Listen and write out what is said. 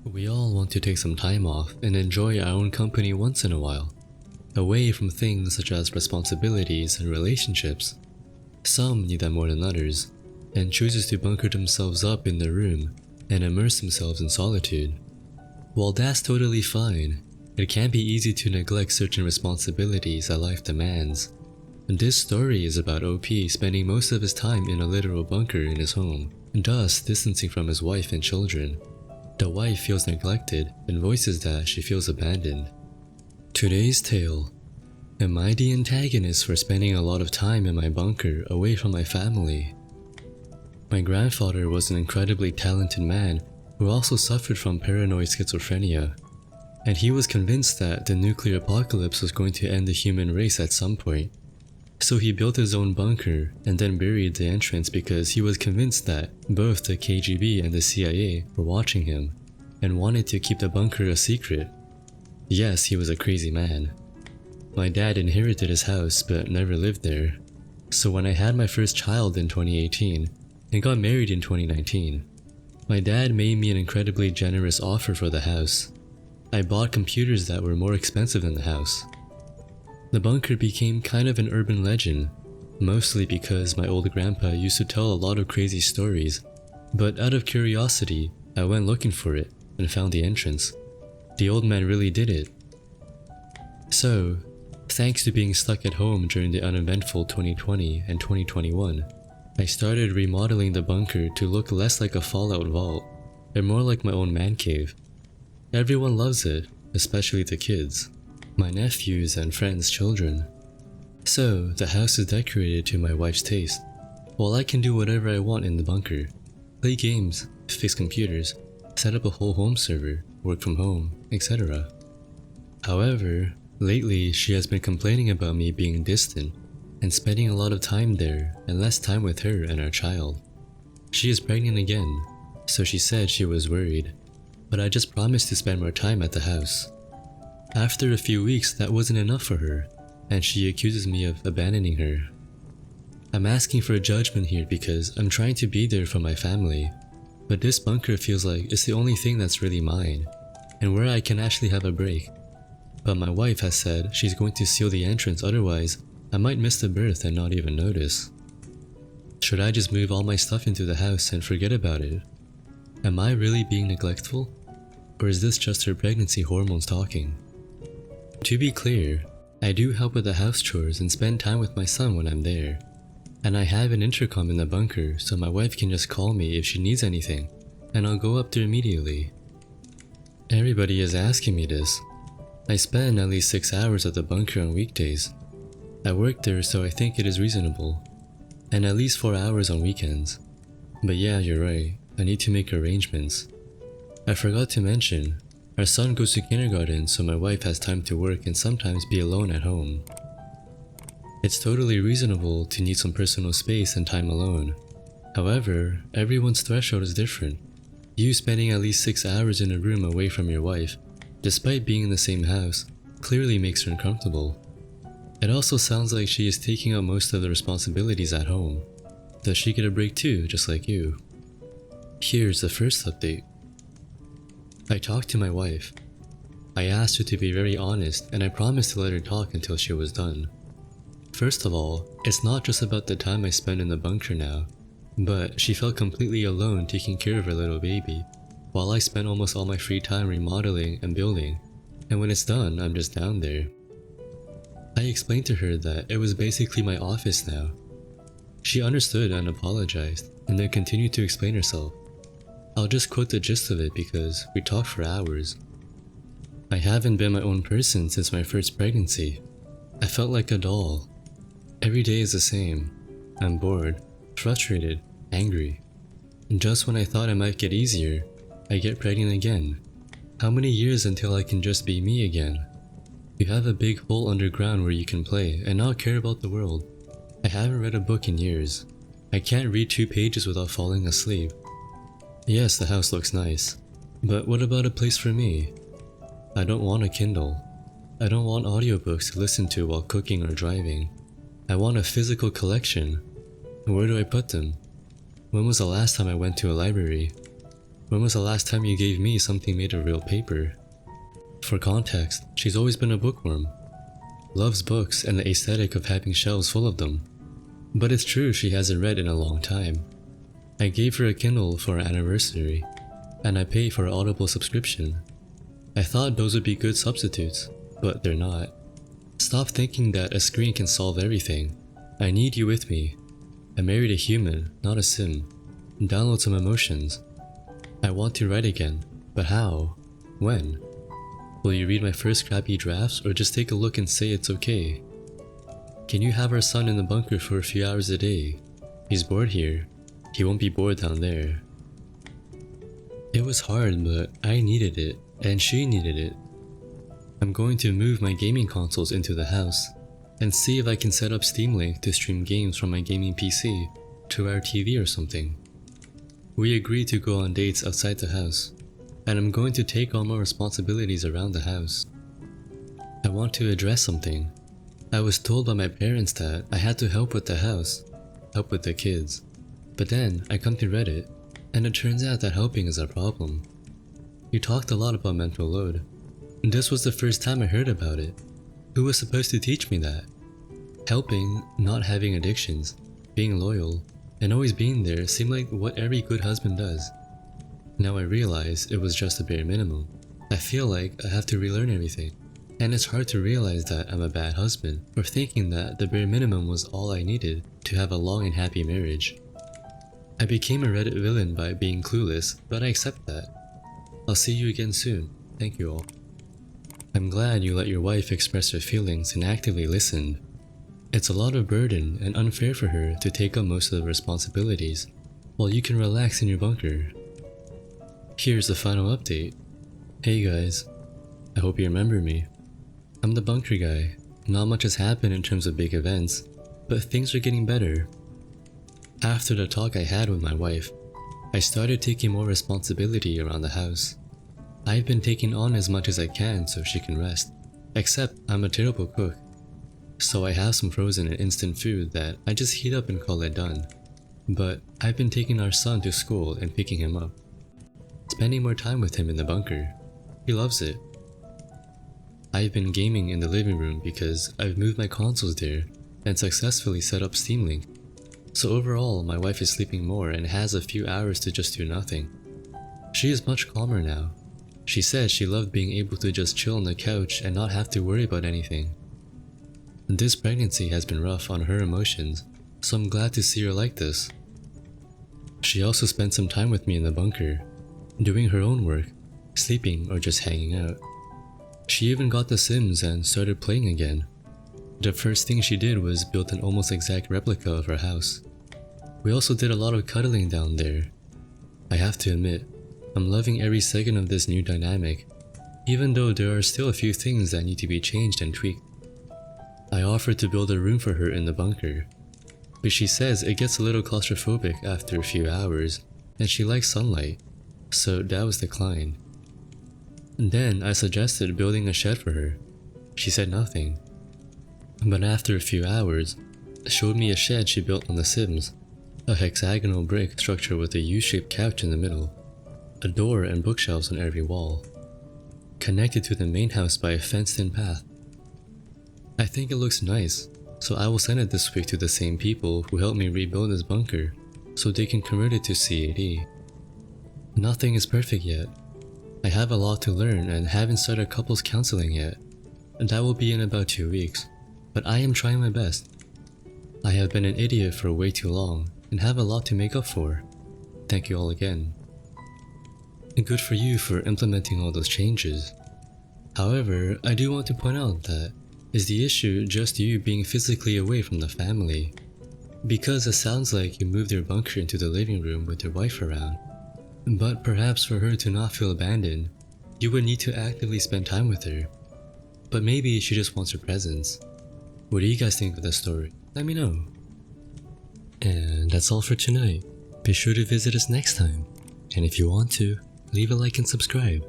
We all want to take some time off and enjoy our own company once in a while, away from things such as responsibilities and relationships. Some need that more than others, and chooses to bunker themselves up in their room and immerse themselves in solitude. While that's totally fine, it can be easy to neglect certain responsibilities that life demands. This story is about OP spending most of his time in a literal bunker in his home, thus distancing from his wife and children. The wife feels neglected and voices that she feels abandoned. Today's tale. Am I the antagonist for spending a lot of time in my bunker away from my family? My grandfather was an incredibly talented man who also suffered from paranoid schizophrenia, and he was convinced that the nuclear apocalypse was going to end the human race at some point. So he built his own bunker and then buried the entrance because he was convinced that both the KGB and the CIA were watching him and wanted to keep the bunker a secret. Yes, he was a crazy man. My dad inherited his house but never lived there. So when I had my first child in 2018 and got married in 2019, my dad made me an incredibly generous offer for the house. I bought computers that were more expensive than the house. The bunker became kind of an urban legend, mostly because my old grandpa used to tell a lot of crazy stories, but out of curiosity, I went looking for it and found the entrance. The old man really did it. So, thanks to being stuck at home during the uneventful 2020 and 2021, I started remodeling the bunker to look less like a fallout vault and more like my own man cave. Everyone loves it, especially the kids, my nephews and friends' children. So, the house is decorated to my wife's taste, while I can do whatever I want in the bunker. Play games, fix computers, set up a whole home server, work from home, etc. However, lately she has been complaining about me being distant and spending a lot of time there and less time with her and our child. She is pregnant again, so she said she was worried, but I just promised to spend more time at the house. After a few weeks, that wasn't enough for her, and she accuses me of abandoning her. I'm asking for a judgment here because I'm trying to be there for my family, but this bunker feels like it's the only thing that's really mine, and where I can actually have a break. But my wife has said she's going to seal the entrance, otherwise I might miss the birth and not even notice. Should I just move all my stuff into the house and forget about it? Am I really being neglectful? Or is this just her pregnancy hormones talking? To be clear, I do help with the house chores and spend time with my son when I'm there. And I have an intercom in the bunker so my wife can just call me if she needs anything, and I'll go up there immediately. Everybody is asking me this. I spend at least 6 hours at the bunker on weekdays. I work there, so I think it is reasonable, and at least 4 hours on weekends. But yeah, you're right, I need to make arrangements. I forgot to mention, our son goes to kindergarten, so my wife has time to work and sometimes be alone at home. It's totally reasonable to need some personal space and time alone. However, everyone's threshold is different. You spending at least 6 hours in a room away from your wife, despite being in the same house, clearly makes her uncomfortable. It also sounds like she is taking up most of the responsibilities at home. Does she get a break too, just like you? Here's the first update. I talked to my wife. I asked her to be very honest, and I promised to let her talk until she was done. First of all, it's not just about the time I spend in the bunker now, but she felt completely alone taking care of her little baby, while I spend almost all my free time remodeling and building, and when it's done, I'm just down there. I explained to her that it was basically my office now. She understood and apologized, and then continued to explain herself. I'll just quote the gist of it because we talked for hours. I haven't been my own person since my first pregnancy. I felt like a doll. Every day is the same. I'm bored, frustrated, angry. And just when I thought it might get easier, I get pregnant again. How many years until I can just be me again? You have a big hole underground where you can play and not care about the world. I haven't read a book in years. I can't read 2 pages without falling asleep. Yes, the house looks nice, but what about a place for me? I don't want a Kindle. I don't want audiobooks to listen to while cooking or driving. I want a physical collection. Where do I put them? When was the last time I went to a library? When was the last time you gave me something made of real paper? For context, she's always been a bookworm. Loves books and the aesthetic of having shelves full of them. But it's true she hasn't read in a long time. I gave her a Kindle for our anniversary, and I pay for an Audible subscription. I thought those would be good substitutes, but they're not. Stop thinking that a screen can solve everything. I need you with me. I married a human, not a sim. Download some emotions. I want to write again, but how? When? Will you read my first crappy drafts or just take a look and say it's okay? Can you have our son in the bunker for a few hours a day? He's bored here. He won't be bored down there. It was hard, but I needed it, and she needed it. I'm going to move my gaming consoles into the house, and see if I can set up Steam Link to stream games from my gaming PC to our TV or something. We agreed to go on dates outside the house, and I'm going to take on more responsibilities around the house. I want to address something. I was told by my parents that I had to help with the house, help with the kids. But then I come to Reddit, and it turns out that helping is a problem. You talked a lot about mental load. This was the first time I heard about it. Who was supposed to teach me that? Helping, not having addictions, being loyal, and always being there seemed like what every good husband does. Now I realize it was just a bare minimum. I feel like I have to relearn everything. And it's hard to realize that I'm a bad husband for thinking that the bare minimum was all I needed to have a long and happy marriage. I became a Reddit villain by being clueless, but I accept that. I'll see you again soon. Thank you all. I'm glad you let your wife express her feelings and actively listened. It's a lot of burden and unfair for her to take on most of the responsibilities, while you can relax in your bunker. Here's the final update. Hey guys, I hope you remember me. I'm the bunker guy. Not much has happened in terms of big events, but things are getting better. After the talk I had with my wife, I started taking more responsibility around the house. I've been taking on as much as I can so she can rest, except I'm a terrible cook. So I have some frozen and instant food that I just heat up and call it done. But I've been taking our son to school and picking him up. Spending more time with him in the bunker. He loves it. I've been gaming in the living room because I've moved my consoles there and successfully set up Steam Link. So overall, my wife is sleeping more and has a few hours to just do nothing. She is much calmer now. She said she loved being able to just chill on the couch and not have to worry about anything. This pregnancy has been rough on her emotions, so I'm glad to see her like this. She also spent some time with me in the bunker, doing her own work, sleeping or just hanging out. She even got The Sims and started playing again. The first thing she did was build an almost exact replica of her house. We also did a lot of cuddling down there. I have to admit, I'm loving every second of this new dynamic, even though there are still a few things that need to be changed and tweaked. I offered to build a room for her in the bunker, but she says it gets a little claustrophobic after a few hours, and she likes sunlight, so that was declined. Then I suggested building a shed for her. She said nothing. But after a few hours, showed me a shed she built on The Sims, a hexagonal brick structure with a U-shaped couch in the middle, a door and bookshelves on every wall, connected to the main house by a fenced-in path. I think it looks nice, so I will send it this week to the same people who helped me rebuild this bunker, so they can convert it to CAD. Nothing is perfect yet. I have a lot to learn and haven't started couples counseling yet, and that will be in about 2 weeks. But I am trying my best. I have been an idiot for way too long and have a lot to make up for. Thank you all again. And good for you for implementing all those changes. However, I do want to point out that is the issue just you being physically away from the family? Because it sounds like you moved your bunker into the living room with your wife around. But perhaps for her to not feel abandoned, you would need to actively spend time with her. But maybe she just wants your presence. What do you guys think of this story? Let me know. And that's all for tonight. Be sure to visit us next time. And if you want to, leave a like and subscribe.